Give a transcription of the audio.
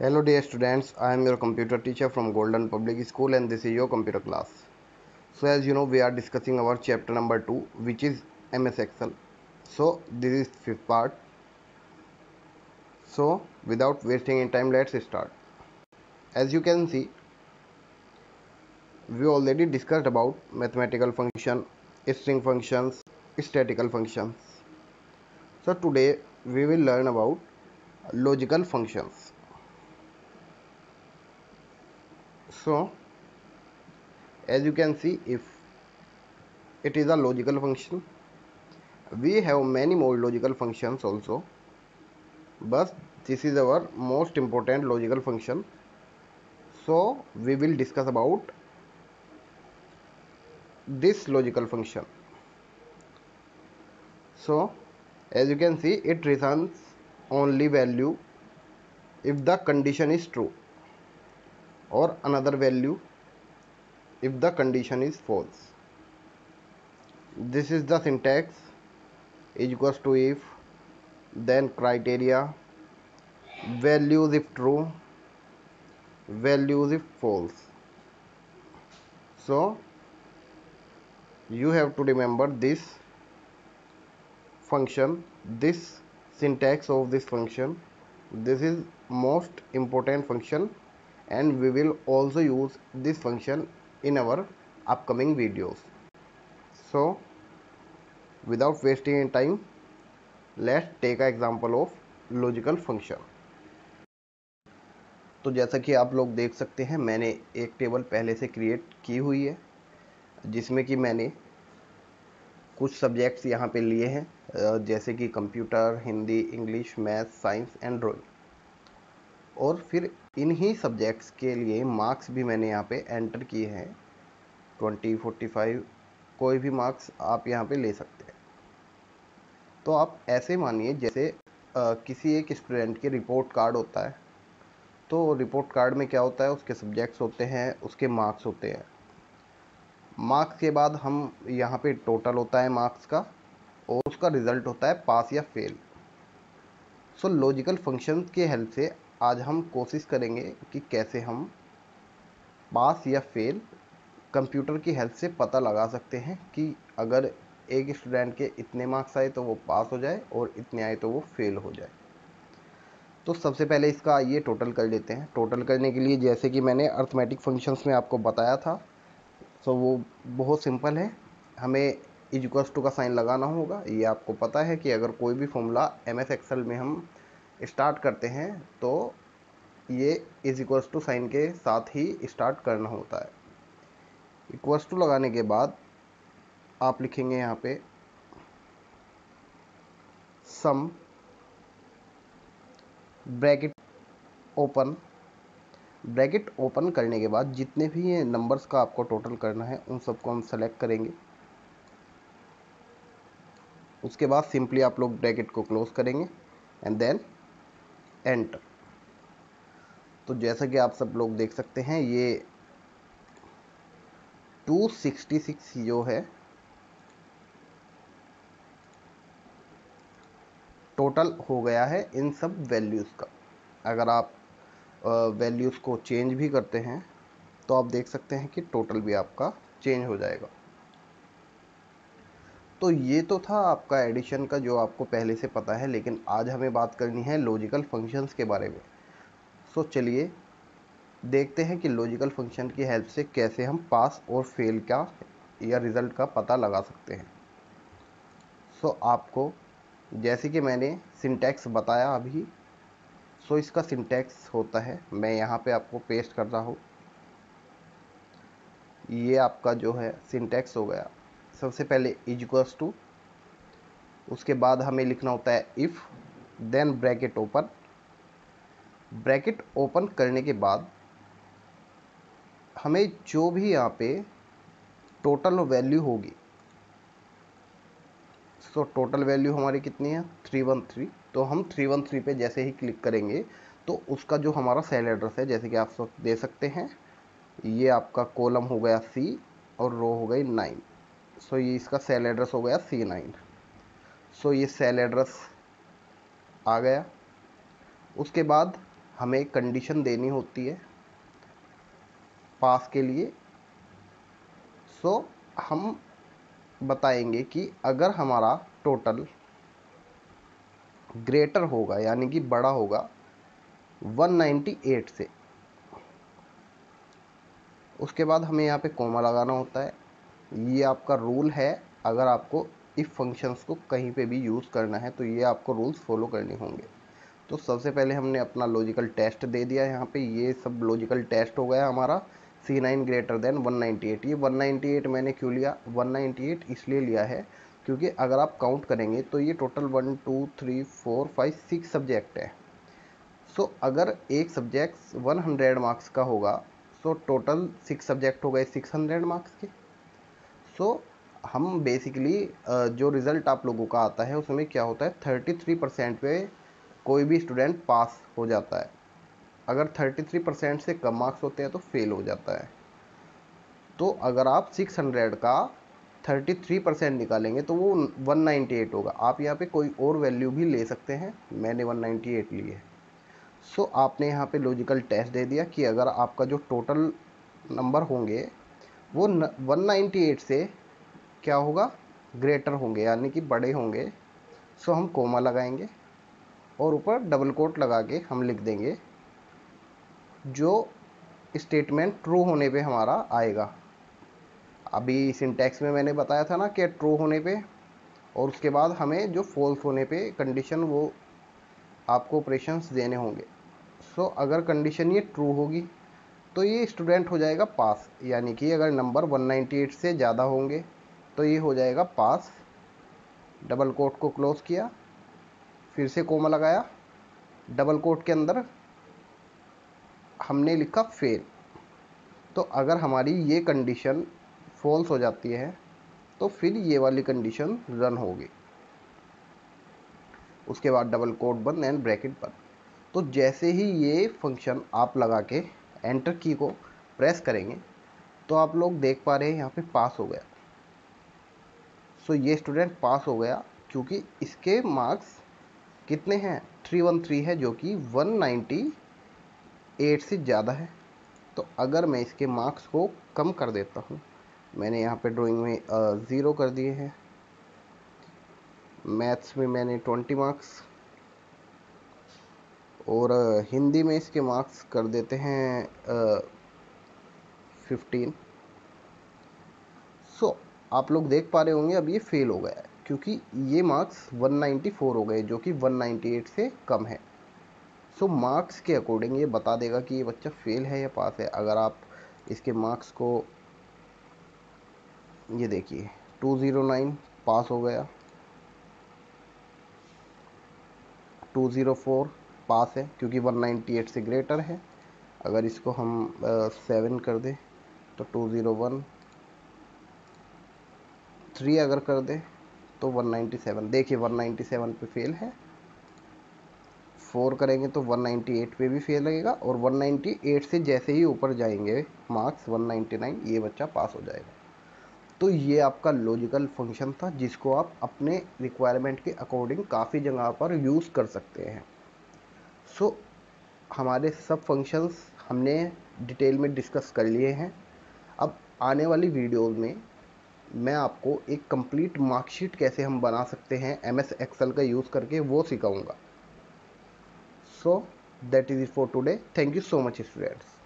Hello dear students, I am your computer teacher from Golden Public School and this is your computer class. So as you know we are discussing our chapter number 2 which is MS Excel. So this is fifth part. So without wasting any time let's start. As you can see we already discussed about mathematical function, string functions, statistical functions. So today we will learn about logical functions. So as you can see if it is a logical function, we have many more logical functions also, but this is our most important logical function. So we will discuss about this logical function. So as you can see it returns only value if the condition is true, or another value if the condition is false. This is the syntax: is equals to if, then criteria, values if true, values if false. So you have to remember this function, this syntax of this function. This is most important function and we will also use this function in our upcoming videos. So without wasting any time, let's take an example of logical function. तो जैसा कि आप लोग देख सकते हैं मैंने एक टेबल पहले से क्रिएट की हुई है जिसमें कि मैंने कुछ सब्जेक्ट्स यहाँ पे लिए हैं जैसे कि computer, Hindi, English, math, science and drawing, और फिर इन्हीं सब्जेक्ट्स के लिए मार्क्स भी मैंने यहाँ पे एंटर किए हैं 20, 45, कोई भी मार्क्स आप यहाँ पे ले सकते हैं। तो आप ऐसे मानिए जैसे किसी एक स्टूडेंट के रिपोर्ट कार्ड होता है, तो रिपोर्ट कार्ड में क्या होता है, उसके सब्जेक्ट्स होते हैं, उसके मार्क्स होते हैं। मार्क्स के बाद हम यहाँ पे टोटल होता है मार्क्स का और उसका रिज़ल्ट होता है पास या फेल। सो लॉजिकल फंक्शन के हेल्प से आज हम कोशिश करेंगे कि कैसे हम पास या फेल कंप्यूटर की हेल्प से पता लगा सकते हैं कि अगर एक स्टूडेंट के इतने मार्क्स आए तो वो पास हो जाए और इतने आए तो वो फेल हो जाए। तो सबसे पहले इसका आइए टोटल कर लेते हैं। टोटल करने के लिए जैसे कि मैंने अर्थमेटिक फंक्शंस में आपको बताया था, सो वो बहुत सिंपल है। हमें इज इक्वल्स टू का साइन लगाना होगा। ये आपको पता है कि अगर कोई भी फॉर्मूला MS एक्सेल में हम स्टार्ट करते हैं तो ये इज इक्वल्स टू साइन के साथ ही स्टार्ट करना होता है। इक्वल्स टू लगाने के बाद आप लिखेंगे यहाँ पे सम ब्रैकेट ओपन। ब्रैकेट ओपन करने के बाद जितने भी ये नंबर्स का आपको टोटल करना है उन सबको हम सेलेक्ट करेंगे। उसके बाद सिंपली आप लोग ब्रैकेट को क्लोज करेंगे एंड देन एंटर। तो जैसा कि आप सब लोग देख सकते हैं ये 266 जो है टोटल हो गया है इन सब वैल्यूज़ का। अगर आप वैल्यूज़ को चेंज भी करते हैं तो आप देख सकते हैं कि टोटल भी आपका चेंज हो जाएगा। तो ये तो था आपका एडिशन का जो आपको पहले से पता है, लेकिन आज हमें बात करनी है लॉजिकल फंक्शंस के बारे में। सो चलिए देखते हैं कि लॉजिकल फंक्शन की हेल्प से कैसे हम पास और फेल का या रिज़ल्ट का पता लगा सकते हैं। सो आपको जैसे कि मैंने सिंटैक्स बताया अभी, सो इसका सिंटैक्स होता है, मैं यहाँ पे आपको पेस्ट कर रहा हूँ। ये आपका जो है सिंटैक्स हो गया। सबसे पहले इज इक्वल्स टू, उसके बाद हमें लिखना होता है if, then bracket open. Bracket open करने के बाद हमें जो भी यहाँ पे टोटल वैल्यू होगी, सो टोटल वैल्यू हमारी कितनी है 313। तो हम 313 पे जैसे ही क्लिक करेंगे तो उसका जो हमारा सेल एड्रेस है, जैसे कि आप सब दे सकते हैं, ये आपका कॉलम हो गया C और रो हो गई 9। सो ये इसका सेल एड्रेस हो गया C9। सो ये सेल एड्रेस आ गया। उसके बाद हमें कंडीशन देनी होती है पास के लिए। सो हम बताएंगे कि अगर हमारा टोटल ग्रेटर होगा यानी कि बड़ा होगा 198 से, उसके बाद हमें यहाँ पे कोमा लगाना होता है। ये आपका रूल है, अगर आपको इफ फंक्शंस को कहीं पे भी यूज़ करना है तो ये आपको रूल्स फॉलो करने होंगे। तो सबसे पहले हमने अपना लॉजिकल टेस्ट दे दिया यहाँ पे, ये सब लॉजिकल टेस्ट हो गया हमारा C9 ग्रेटर देन 198। ये 198 मैंने क्यों लिया, 198 इसलिए लिया है क्योंकि अगर आप काउंट करेंगे तो ये टोटल 1 2 3 4 5 6 सब्जेक्ट है। सो अगर एक सब्जेक्ट 100 मार्क्स का होगा, सो टोटल 6 सब्जेक्ट हो गए 600 मार्क्स के। सो हम बेसिकली जो रिज़ल्ट आप लोगों का आता है उसमें क्या होता है, 33% पे कोई भी स्टूडेंट पास हो जाता है। अगर 33% से कम मार्क्स होते हैं तो फेल हो जाता है। तो अगर आप 600 का 33% निकालेंगे तो वो 198 होगा। आप यहाँ पे कोई और वैल्यू भी ले सकते हैं, मैंने 198 ली है। सो आपने यहाँ पे लॉजिकल टेस्ट दे दिया कि अगर आपका जो टोटल नंबर होंगे वो 198 से क्या होगा, ग्रेटर होंगे यानी कि बड़े होंगे। सो हम कोमा लगाएंगे और ऊपर डबल कोट लगा के हम लिख देंगे जो स्टेटमेंट ट्रू होने पे हमारा आएगा। अभी सिंटैक्स में मैंने बताया था ना कि ट्रू होने पे, और उसके बाद हमें जो फॉल्स होने पे कंडीशन वो आपको ऑपरेशंस देने होंगे। सो अगर कंडीशन ये ट्रू होगी तो ये स्टूडेंट हो जाएगा पास, यानी कि अगर नंबर 198 से ज़्यादा होंगे तो ये हो जाएगा पास। डबल कोट को क्लोज किया, फिर से कोमा लगाया, डबल कोट के अंदर हमने लिखा फेल। तो अगर हमारी ये कंडीशन फॉल्स हो जाती है तो फिर ये वाली कंडीशन रन होगी, उसके बाद डबल कोट बंद एंड ब्रैकेट बंद। तो जैसे ही ये फंक्शन आप लगा के एंटर की को प्रेस करेंगे तो आप लोग देख पा रहे हैं यहाँ पे पास हो गया। सो ये स्टूडेंट पास हो गया क्योंकि इसके मार्क्स कितने हैं, 313 है, जो कि 198 से ज़्यादा है। तो अगर मैं इसके मार्क्स को कम कर देता हूँ, मैंने यहाँ पे ड्राइंग में 0 कर दिए हैं, मैथ्स में मैंने 20 मार्क्स, और हिंदी में इसके मार्क्स कर देते हैं 15। सो आप लोग देख पा रहे होंगे अब ये फेल हो गया है क्योंकि ये मार्क्स 194 हो गए जो कि 198 से कम है। सो मार्क्स के अकॉर्डिंग ये बता देगा कि ये बच्चा फेल है या पास है। अगर आप इसके मार्क्स को ये देखिए 209 पास हो गया, 204 पास है क्योंकि 198 से ग्रेटर है। अगर इसको हम 7 कर दें तो 201, 3 अगर कर दें तो 197। देखिए 197 पे फेल है, 4 करेंगे तो 198 पे भी फेल लगेगा, और 198 से जैसे ही ऊपर जाएंगे मार्क्स 199, ये बच्चा पास हो जाएगा। तो ये आपका लॉजिकल फंक्शन था जिसको आप अपने रिक्वायरमेंट के अकॉर्डिंग काफ़ी जगह पर यूज़ कर सकते हैं। सो हमारे सब फंक्शंस हमने डिटेल में डिस्कस कर लिए हैं। अब आने वाली वीडियोस में मैं आपको एक कंप्लीट मार्कशीट कैसे हम बना सकते हैं MS एक्सेल का यूज़ करके वो सिखाऊंगा। So that is it for today. Thank you so much students.